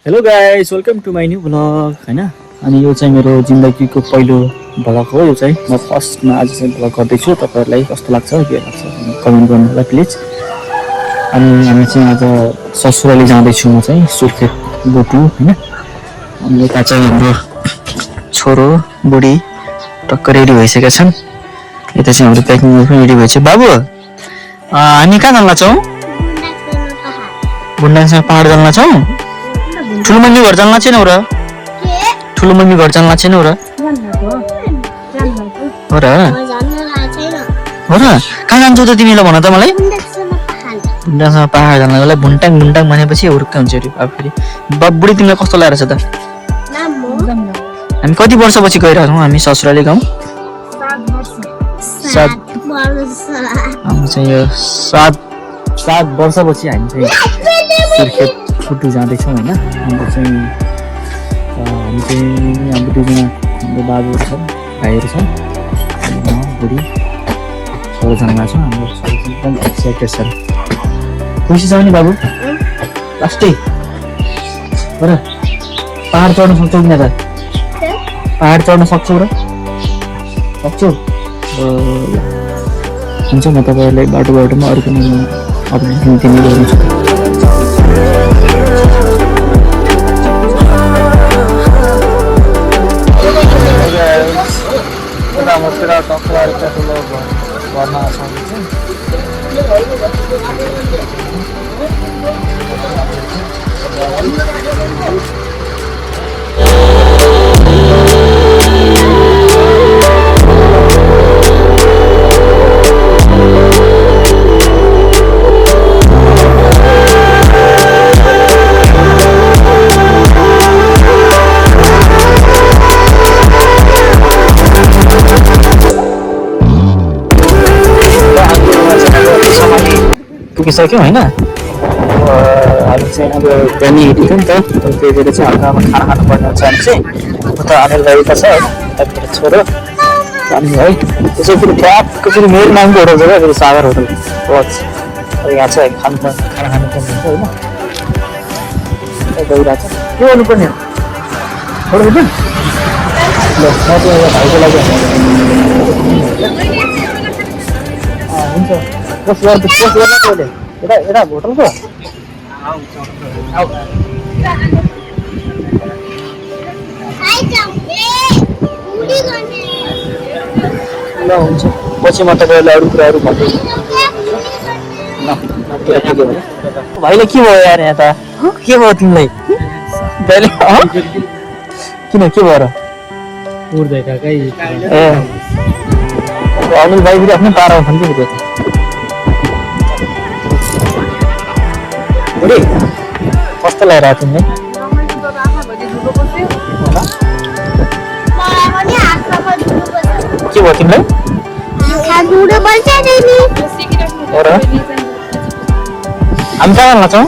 Hello guys, welcome to my new vlog होइन। अनि यो चाहिँ मेरो जिन्दगीको पहिलो भ्लग हो। यो चाहिँ म फर्स्टमा आज चाहिँ भ्लग गर्दैछु। तपाईँहरूलाई कस्तो लाग्छ के लाग्छ कमेन्ट गर्नु होला प्लिज। अनि हामी चाहिँ आज ससुराली जाँदैछु। म चाहिँ सुर्खेत बोटु होइन। अनि यता चाहिँ हाम्रो छोरो बुढी टक्क रेडी भइसकेका छन्। यता चाहिँ हाम्रो प्याकिङ पनि रेडी भइसक्यो। बाबु हामी कहाँ जान छौँ? बुन्डाङसँग पहाड जान छौँ। ठुलो मम्मी घर जान छैनौ र? ठुलो मम्मी घर जान छैनौ र? हो र? हो र? कहाँ जान्छौ त तिमीलाई भन त मलाई? बुन्डाङसँग पहाड जानको लागि। भुन्टाङ भुन्टाङ भनेपछि हुर्क हुन्छ अरे फेरि। बुढी तिमीलाई कस्तो लागेको छ त? हामी कति वर्षपछि गइरहेको छौँ हामी ससुराली गाउँ? 7 हामी चाहिँ यो 7 वर्षपछि हामी चाहिँ सुर्खेत बोटु जाँदैछौँ होइन। हाम्रो चाहिँ हामी चाहिँ हाम्रो दुईजना हाम्रो बाबुहरू छन्, भाइहरू छन्, अनि म बुढी 16जना छौँ। हाम्रो सबै एकदम एक्साइटेड छन्। खुसी छ नि बाबु? लास्टै हो र? पहाड चढ्न सक्छौ कि त? पहाड चढ्न सक्छौ र? सक्छौ? हुन्छ म तपाईँहरूलाई बाटोमा अरू पनि अपडेट दिने गर्नेछु। मतिर टक्कर ठुलो घरमा पुगिसक्यौँ होइन। हामी चाहिँ अब बिहानै हिँडेको नि त, त्यही भएर चाहिँ हल्का अब खाना खानुपर्ने हुन्छ। हामी चाहिँ उता अनिल भाइ त छ होइन, मेरो छोरो अनि है। त्यसै फेरि ठ्याक्क फेरि मेरो नामको होटल छ क्या, फेरि सागर होटल वाच। अब यहाँ चाहिँ खाना खानुपर्ने हुन्छ होइन। गइरहेको छ के गर्नुपर्ने हो छोरो ल। म चाहिँ यहाँ भाइको लागि हुन्छ। पोस्ट गर्न पहिले यता होटलको ल हुन्छ। पछि म तपाईँहरूलाई अरू कुराहरू भन्दैछु। भाइले के भयो यार? यहाँ त के भयो तिमीलाई? भाइले किन के भयो र? ए अनिल भाइ फेरि आफ्नै पारा उठाउनु कि फेरि। बुढी कस्तो लागिरहेको तिमीलाई? के भयो तिमीलाई? हामी कहाँ जान लाग्छौँ?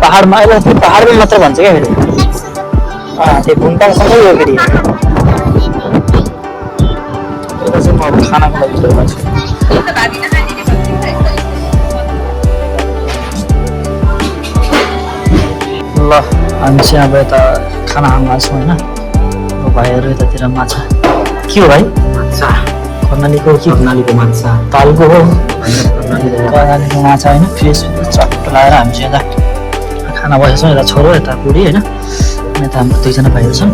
पहाडमा। अहिले पहाडमा मात्र भन्छ क्या फेरि। त्यो भुन्टाङसँगै हो फेरि। यता चाहिँ म अब खानाको लागि गइरहेको छु। ल हामी चाहिँ अब यता खाना खान लाग्छौँ होइन। भाइहरू यतातिर माछा के हो भाइ? माछा कर्णालीको के? कर्णालीको माछा तालको हो। कर्णालीको माछा होइन, फ्रेस चट्ट लगाएर हामी चाहिँ यता खाना बसेको छौँ। यता छोरो यता बुढी होइन। यता हाम्रो 2जना भाइहरू छन्।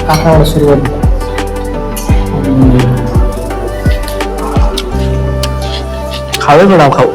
कहाँबाट सुरु गर्नु? खाऊ बडा खाऊ।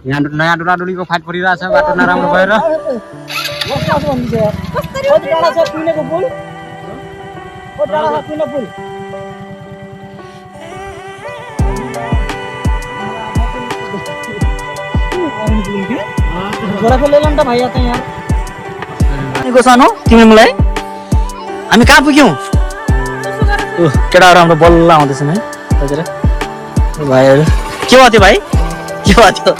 यहाँ नयाँ डुलाडुलीको फाइट परिरहेछ, बाटो नराम्रो भएर। भैया त यहाँ सानो तिमी मलाई हामी कहाँ पुग्यौँ केटाहरू हाम्रो बल्ल आउँदैछ नि हजुर भाइहरू के भयो त्यो भाइ के भयो त्यो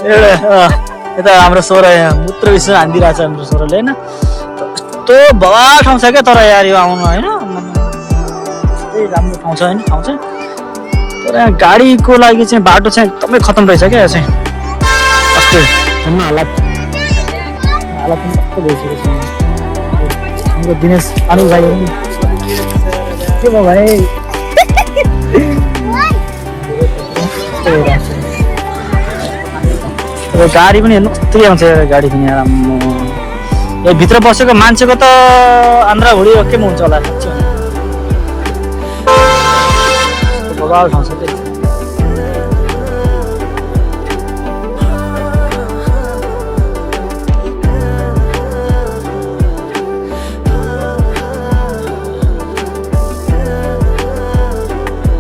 एउटा यता हाम्रो सोह्र यहाँ मूत्र विषय हानिदिरहेको छ हाम्रो सोह्रले होइन कस्तो भवा ठाउँ छ क्या तर यार यो आउनु होइन त्यही राम्रो ठाउँ छ होइन ठाउँ चाहिँ तर यहाँ गाडीको लागि चाहिँ बाटो चाहिँ एकदमै खतम रहेछ क्या चाहिँ कस्तो हालत पनि कस्तो भइसकेको छ हाम्रो दिनेश आलु भाइ के भयो भाइ गाडी पनि हेर्नु कस्तो आउँछ गाडी पनि राम्रो यो भित्र बसेको मान्छेको त आन्द्रा भुँडी केमा हुन्छ होला भगाल ठाउँ छ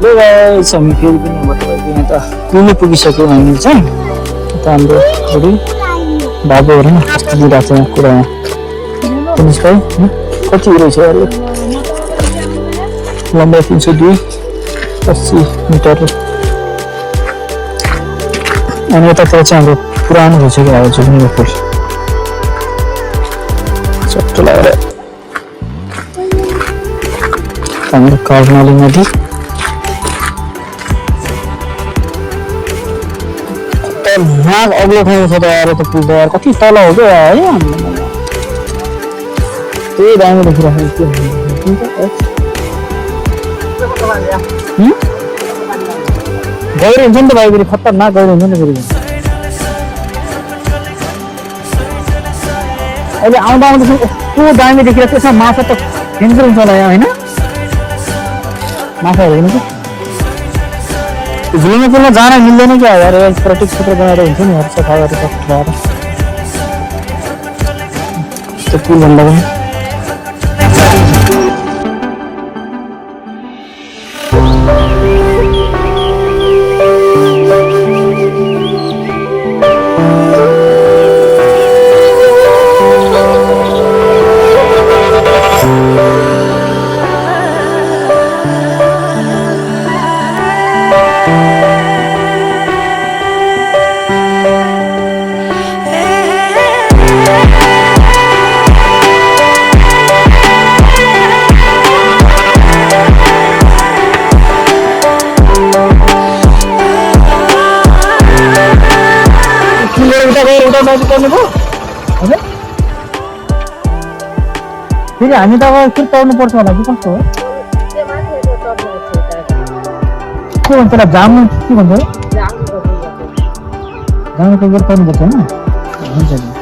त्यो हामी फेरि पनि तपाईँको यहाँ त कुनै पुगिसक्यौँ हामी चाहिँ त हाम्रो छोरी बाबुहरू नि कस्तो दिइरहेको छ यहाँ कुरा यहाँ दिनेश भाइ कति रहेछ अरे लम्बाइ 380 मिटर अनि यतातिर चाहिँ हाम्रो पुरानो भइसक्यो अब जुग्ने फुल चट्टो लागेर हाम्रो कर्णाली नदी अग्लो ठाउँ छ त यार त पुल त यार कति तल हो क्या है त्यही दामी देखिरहेको गहिरो हुन्छ नि त भाइ फेरि खतरनाक गहिरो हुन्छ नि फेरि अहिले आउँदा आउँदाखेरि यस्तो दामी देखिरहेको त्यसमा माछा त डेन्जर हुन्छ होला यहाँ होइन माछा हेर्नु कि झुलुमे पुलमा जान मिल्दैन क्या यार पर्यटक क्षेत्र बनाएर हुन्छ नि सफा गरेर लगाएर त्यो पुल भन्दा पनि फेरि हामी त अब एकचोटि तर्नु पर्छ होला कि कस्तो हो के भन्छ त्यसलाई जाम्नु के भन्छ जाम्नु त तर्नु पर्छ होइन हुन्छ नि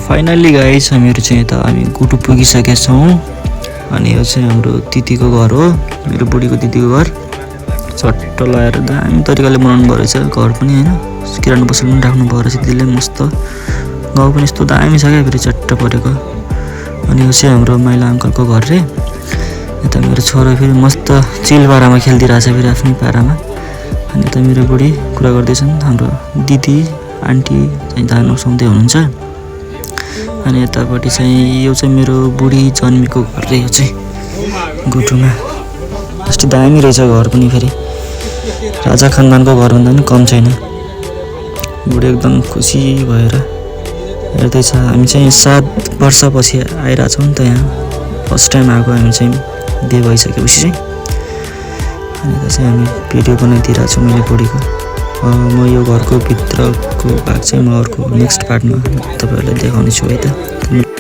फाइनल्ली गाइस हामीहरू चाहिँ यता हामी गुटु पुगिसकेका छौँ अनि यो चाहिँ हाम्रो दिदीको घर हो मेरो बुढीको दिदीको घर चट्ट लगाएर दामी तरिकाले बनाउनु भएको रहेछ घर पनि होइन किराना पसल पनि राख्नु भएको रहेछ दिदीले मस्त गाउँ पनि यस्तो दामी छ क्या फेरि चट्ट परेको अनि यो चाहिँ हाम्रो माइला अङ्कलको घर रे यता मेरो छोरा फेरि मस्त चिल पारामा खेलिदिरहेछ फेरि आफ्नै पारामा अनि यता मेरो बुढी कुरा गर्दैछन् हाम्रो दिदी आन्टी चाहिँ धान उसाउँदै हुनुहुन्छ अनि यतापट्टि चाहिँ यो चाहिँ मेरो बुढी जन्मेको घर रे यो चाहिँ गुटुमा कस्तो दामी रहेछ घर पनि फेरि राजा खानदानको घरभन्दा पनि कम छैन। बुढी एकदम खुसी भएर हेर्दैछ। हामी चाहिँ 7 वर्षपछि आइरहेछौँ नि त यहाँ। फर्स्ट टाइम आएको हामी चाहिँ बिहे भइसकेपछि चाहिँ। अनि त चाहिँ हामी भिडियो बनाइदिइरहेको छु मैले बुढीको। म यो घरको भित्रको भाग चाहिँ म अर्को नेक्स्ट पार्टमा तपाईँहरूलाई देखाउनेछु है त।